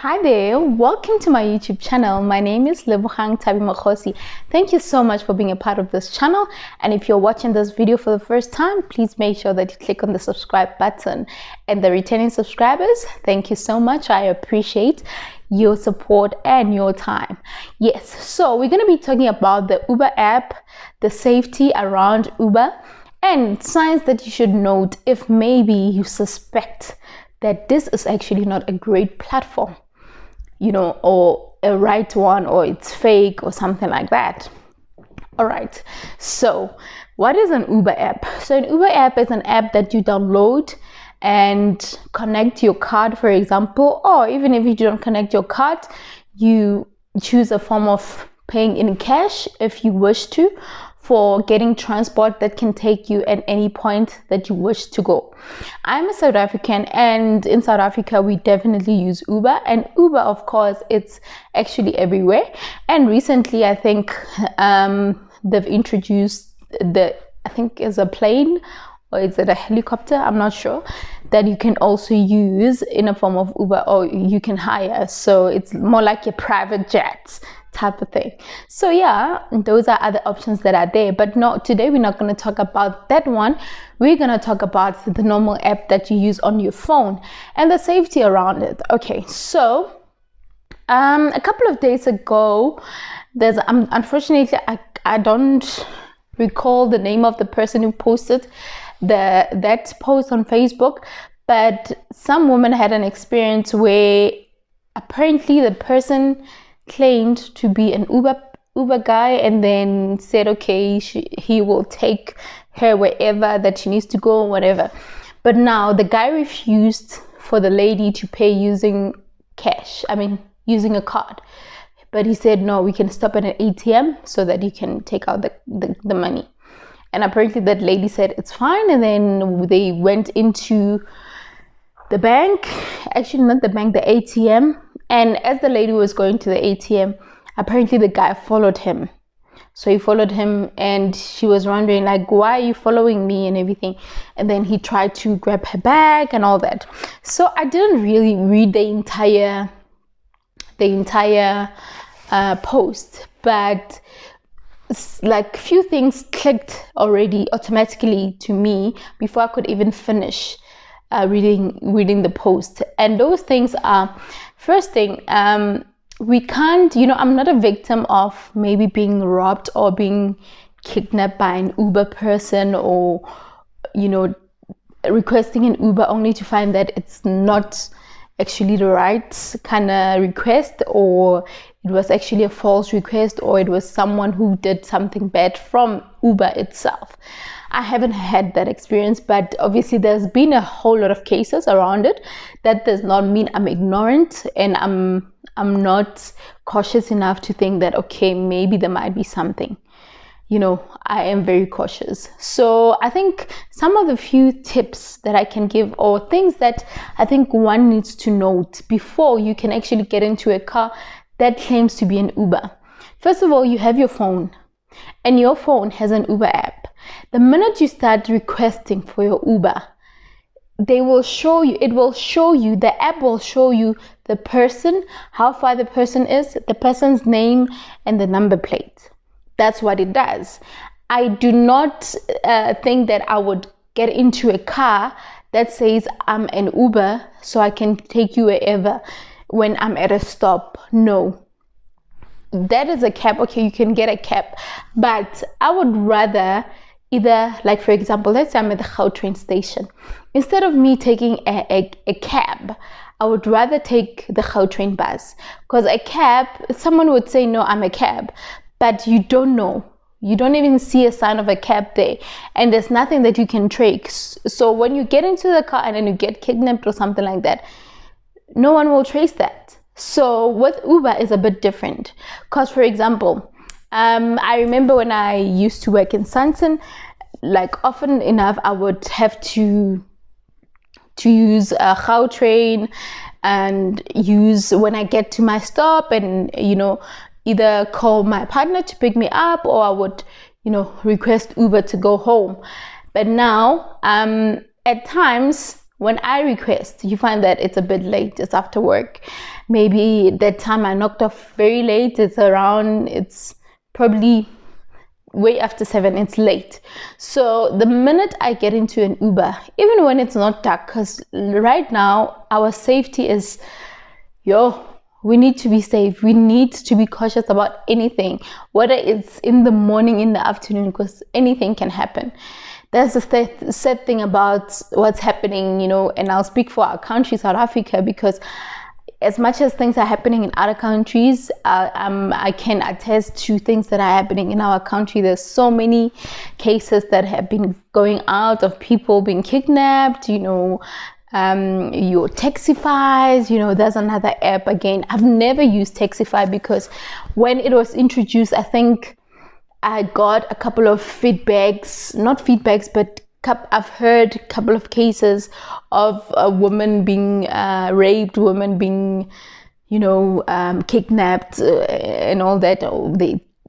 Hi there, welcome to my YouTube channel. My name is RealTalkWithNthabi. Thank you so much for being a part of this channel, and if you're watching this video for the first time, please make sure that you click on the subscribe button. And the returning subscribers, thank you so much. I appreciate your support and your time. Yes, so we're going to be talking about the Uber app, the safety around Uber, and signs that you should note if maybe you suspect that this is actually not a great platform, or a right one, or it's fake or something like that. All right, so what is an Uber app? So an Uber app is an app that you download and connect your card, for example, or even if you don't connect your card, you choose a form of paying in cash if you wish to, for getting transport that can take you at any point that you wish to go. I'm a South African, and in South Africa we definitely use Uber, and Uber, of course, it's actually everywhere. And recently I think they've introduced I think is a plane, or is it a helicopter, I'm not sure, that you can also use in a form of Uber, or you can hire. So it's more like your private jets type of thing. So yeah, those are other options that are there, but no, today we're not going to talk about that one. We're going to talk about the normal app that you use on your phone and the safety around it. Okay, so a couple of days ago, there's unfortunately I don't recall the name of the person who posted that post on Facebook, but some woman had an experience where apparently the person claimed to be an Uber guy, and then said okay, he will take her wherever that she needs to go, whatever. But now the guy refused for the lady to pay using cash, using a card. But he said, no, we can stop at an ATM so that you can take out the money. And apparently that lady said it's fine, and then they went into the bank, actually not the bank, the ATM. And as the lady was going to the ATM, apparently the guy followed him. So he followed him, and she was wondering like, why are you following me and everything? And then he tried to grab her bag and all that. So I didn't really read the entire post, but like few things clicked already automatically to me before I could even finish reading the post. And those things are, first thing, we can't, I'm not a victim of maybe being robbed or being kidnapped by an Uber person, or requesting an Uber only to find that it's not actually the right kind of request, or it was actually a false request, or it was someone who did something bad from Uber itself. I haven't had that experience, but obviously there's been a whole lot of cases around it. That does not mean I'm ignorant and I'm not cautious enough to think that okay, maybe there might be something. I am very cautious. So I think some of the few tips that I can give, or things that I think one needs to note before you can actually get into a car that claims to be an Uber. First of all, you have your phone, and your phone has an Uber app. The minute you start requesting for your Uber, the app will show you the person, how far the person is, the person's name, and the number plate. That's what it does. I do not think that I would get into a car that says I'm an Uber so I can take you wherever when I'm at a stop. No. That is a cab. Okay, you can get a cab, but I would rather either, like for example, let's say I'm at the Gautrain station. Instead of me taking a cab, I would rather take the Gautrain bus, because a cab, someone would say, no, I'm a cab, but you don't know. You don't even see a sign of a cab there, and there's nothing that you can trace. So when you get into the car and then you get kidnapped or something like that, no one will trace that. So with Uber is a bit different, because for example, I remember when I used to work in Sandton, like often enough I would have to use a Gautrain, and use when I get to my stop, and either call my partner to pick me up, or I would request Uber to go home. But now at times when I request, you find that it's a bit late, it's after work. maybe that time I knocked off very late. It's probably way after 7. It's late. So the minute I get into an Uber, even when it's not dark, because right now our safety is, we need to be safe. We need to be cautious about anything, whether it's in the morning, in the afternoon, because anything can happen. That's the sad thing about what's happening, and I'll speak for our country, South Africa, because as much as things are happening in other countries, I can attest to things that are happening in our country. There's so many cases that have been going out of people being kidnapped, your Taxify, there's another app. Again, I've never used Taxify because when it was introduced, I think I got a couple of I've heard a couple of cases of a woman being raped, women being, kidnapped and all that.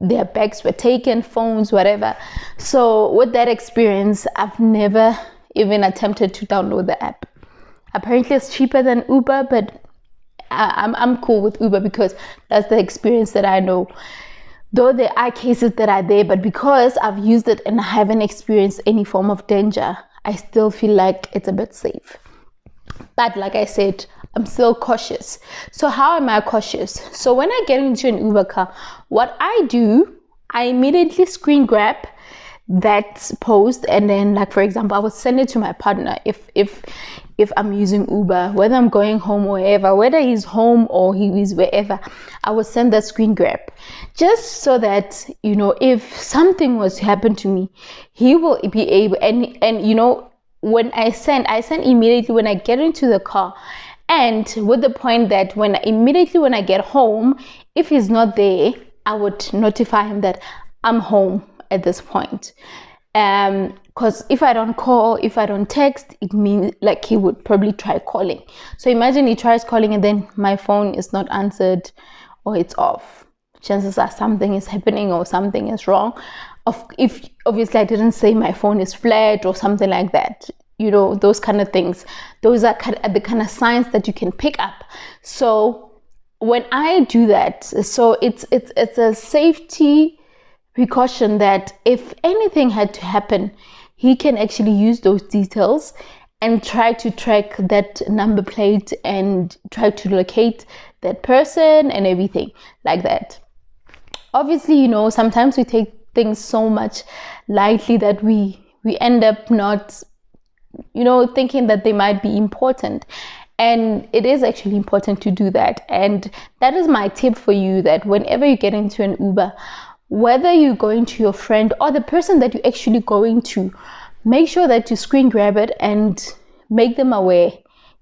Their bags were taken, phones, whatever. So with that experience, I've never even attempted to download the app. Apparently it's cheaper than Uber, but I'm cool with Uber because that's the experience that I know. Though there are cases that are there, but because I've used it and I haven't experienced any form of danger, I still feel like it's a bit safe. But like I said, I'm still cautious. So how am I cautious? So when I get into an Uber car, what I do, I immediately screen grab that post, and then, like, for example, I would send it to my partner if I'm using Uber, whether I'm going home or wherever, whether he's home or he is wherever, I would send that screen grab, just so that, if something was to happen to me, he will be able, and when I send immediately when I get into the car, and with the point that when I get home, if he's not there, I would notify him that I'm home at this point. Because if I don't call, if I don't text, it means like he would probably try calling. So imagine he tries calling and then my phone is not answered or it's off. Chances are something is happening or something is wrong. If obviously I didn't say my phone is flat or something like that, those kind of things. Those are the kind of signs that you can pick up. So when I do that, so it's a safety precaution that if anything had to happen, he can actually use those details and try to track that number plate and try to locate that person and everything like that. Obviously, sometimes we take things so much lightly that we end up not, thinking that they might be important. And it is actually important to do that. And that is my tip for you, that whenever you get into an Uber, whether you're going to your friend or the person that you're actually going to, make sure that you screen grab it and make them aware.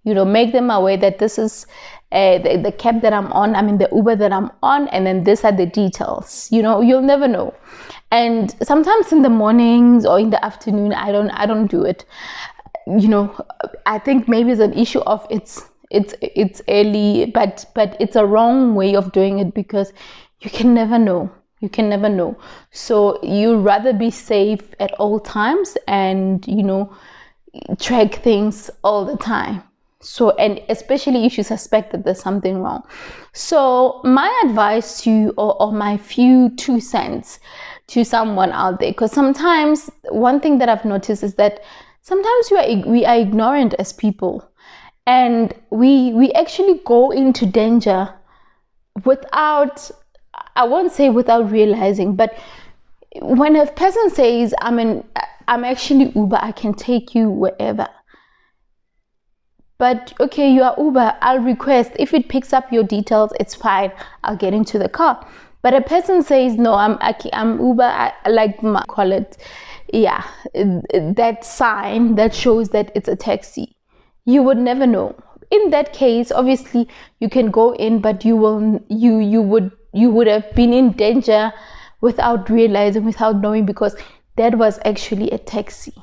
Make them aware that this is the cab that I'm on, the Uber that I'm on, and then these are the details. You'll never know. And sometimes in the mornings or in the afternoon, I don't do it. I think maybe it's an issue of it's early, but it's a wrong way of doing it because you can never know. So you'd rather be safe at all times and, track things all the time. So, and especially if you suspect that there's something wrong. So my advice to, or my few 2 cents to someone out there, because sometimes one thing that I've noticed is that sometimes we are ignorant as people, and we actually go into danger without, I won't say without realizing, but when a person says, I'm actually Uber, I can take you wherever. But okay, you are Uber, I'll request, if it picks up your details, it's fine, I'll get into the car. But a person says, no, I'm Uber, that sign that shows that it's a taxi. You would never know. In that case, obviously, you can go in, but you would have been in danger without realizing, without knowing, because that was actually a taxi,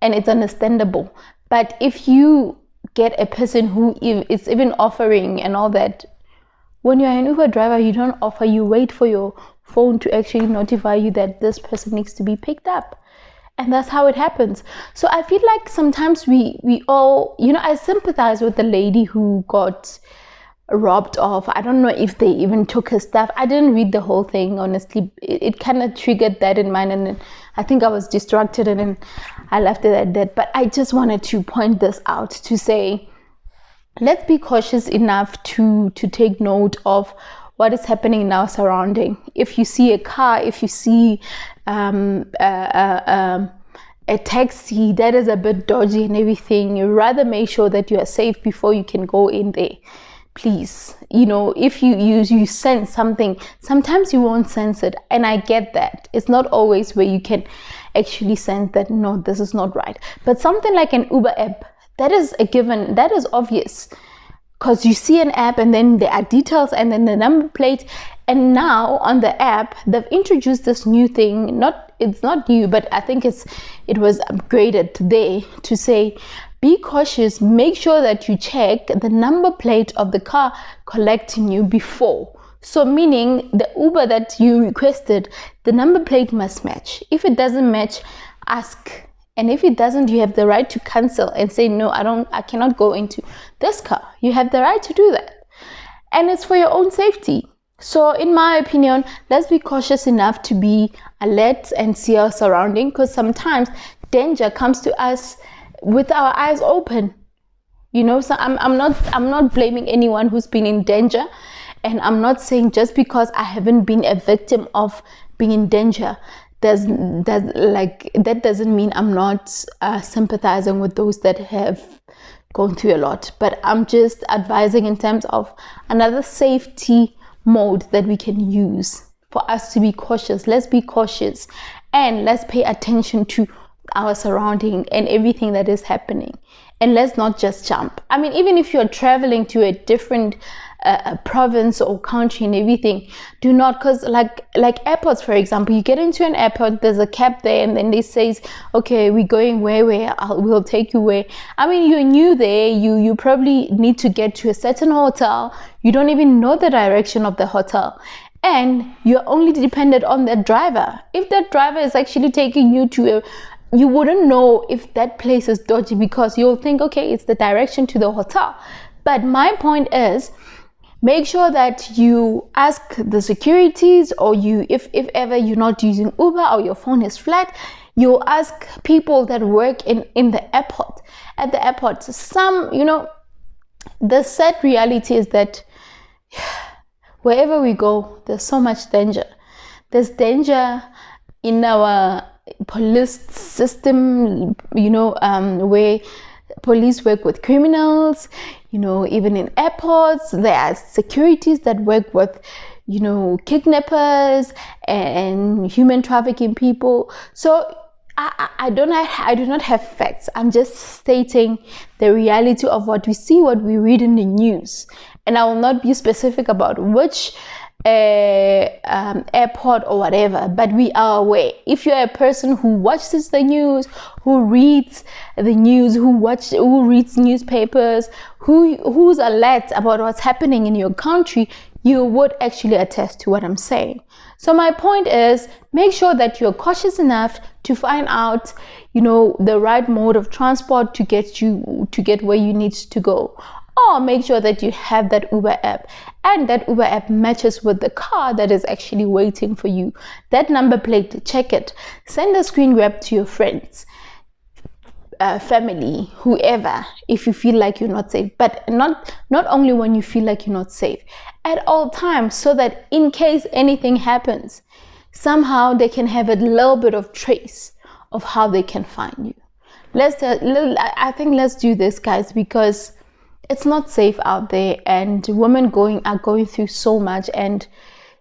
and it's understandable. But if you get a person who is even offering and all that, when you're an Uber driver, you don't offer, you wait for your phone to actually notify you that this person needs to be picked up. And that's how it happens. So I feel like sometimes we all, I sympathize with the lady who got robbed of. I don't know if they even took his stuff. I didn't read the whole thing, honestly. It kind of triggered that in mine, and then I think I was distracted, and then I left it at that. But I just wanted to point this out to say, let's be cautious enough to take note of what is happening in our surrounding. If you see a car, if you see a taxi that is a bit dodgy and everything, you rather make sure that you are safe before you can go in there. Please, you know, if you sense something, sometimes you won't sense it, and I get that. It's not always where you can actually sense that, no, this is not right. But something like an Uber app, that is a given, that is obvious, because you see an app and then there are details and then the number plate. And now on the app, they've introduced this new thing. It's not new, but I think it was upgraded today to say, be cautious, make sure that you check the number plate of the car collecting you before. So meaning the Uber that you requested, the number plate must match. If it doesn't match, ask. And if it doesn't, you have the right to cancel and say, no, I cannot go into this car. You have the right to do that. And it's for your own safety. So in my opinion, let's be cautious enough to be alert and see our surrounding, because sometimes danger comes to us with our eyes open, you know. So I'm not blaming anyone who's been in danger, and I'm not saying just because I haven't been a victim of being in danger, that doesn't mean I'm not sympathizing with those that have gone through a lot. But I'm just advising in terms of another safety mode that we can use for us to be cautious. Let's be cautious, and let's pay attention to our surrounding and everything that is happening, and let's not just jump. I mean, even if you're traveling to a different province or country and everything, do not, because like airports, for example, you get into an airport, there's a cab there, and then they say, okay, we're going where we'll take you where. I mean, you're new there, you probably need to get to a certain hotel, you don't even know the direction of the hotel, and you're only dependent on that driver. If that driver is actually taking you to you wouldn't know if that place is dodgy, because you'll think, okay, it's the direction to the hotel. But my point is, make sure that you ask the securities, or if ever you're not using Uber or your phone is flat, you ask people that work in the airport. At the airport, the sad reality is that wherever we go, there's so much danger. There's danger in our police system, where police work with criminals. Even in airports, there are securities that work with kidnappers and human trafficking people. So I do not have facts. I'm just stating the reality of what we see, what we read in the news, and I will not be specific about which airport or whatever, but we are aware. If you're a person who watches the news, who reads the news, who reads newspapers, who's alert about what's happening in your country, you would actually attest to what I'm saying. So my point is, make sure that you're cautious enough to find out, the right mode of transport to get where you need to go. Or make sure that you have that Uber app, and that Uber app matches with the car that is actually waiting for you. That number plate, check it. Send a screen grab to your friends, family, whoever, if you feel like you're not safe. But not only when you feel like you're not safe, at all times, so that in case anything happens, somehow they can have a little bit of trace of how they can find you. I think let's do this, guys, because it's not safe out there, and women are going through so much, and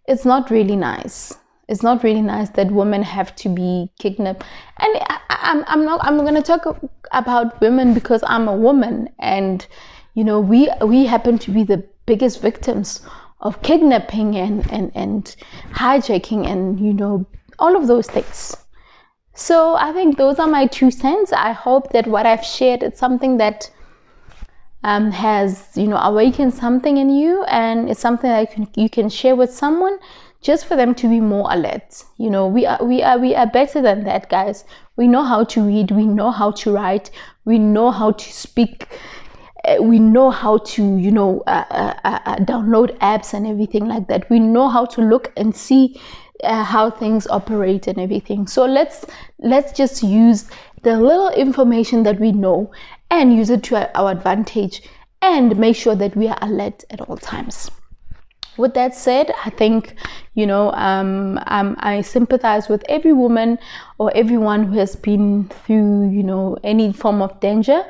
it's not really nice. It's not really nice that women have to be kidnapped. And I'm going to talk about women because I'm a woman, and we happen to be the biggest victims of kidnapping and hijacking and all of those things. So I think those are my 2 cents. I hope that what I've shared is something that has awakened something in you, and it's something that you can share with someone, just for them to be more alert. We are better than that, guys. We know how to read, we know how to write, we know how to speak we know how to, download apps and everything like that. We know how to look and see how things operate and everything. So let's just use the little information that we know and use it to our advantage, and make sure that we are alert at all times. With that said, I think, I sympathize with every woman or everyone who has been through, any form of danger.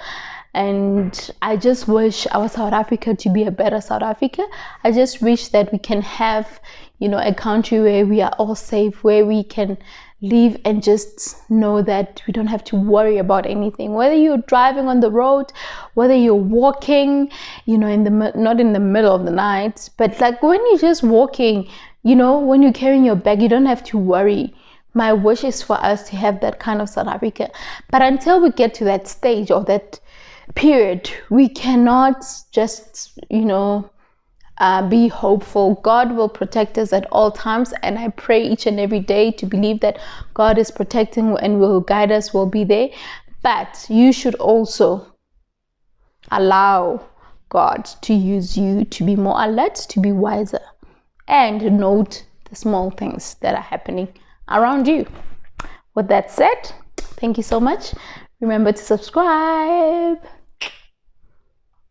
And I just wish our South Africa to be a better South Africa. I just wish that we can have, a country where we are all safe, where we can live and just know that we don't have to worry about anything. Whether you're driving on the road, whether you're walking, not in the middle of the night, but like when you're just walking, when you're carrying your bag, you don't have to worry. My wish is for us to have that kind of South Africa. But until we get to that stage or that period, we cannot just, be hopeful. God will protect us at all times, and I pray each and every day to believe that God is protecting and will guide us, will be there. But you should also allow God to use you to be more alert, to be wiser, and note the small things that are happening around you. With that said, thank you so much. Remember to subscribe.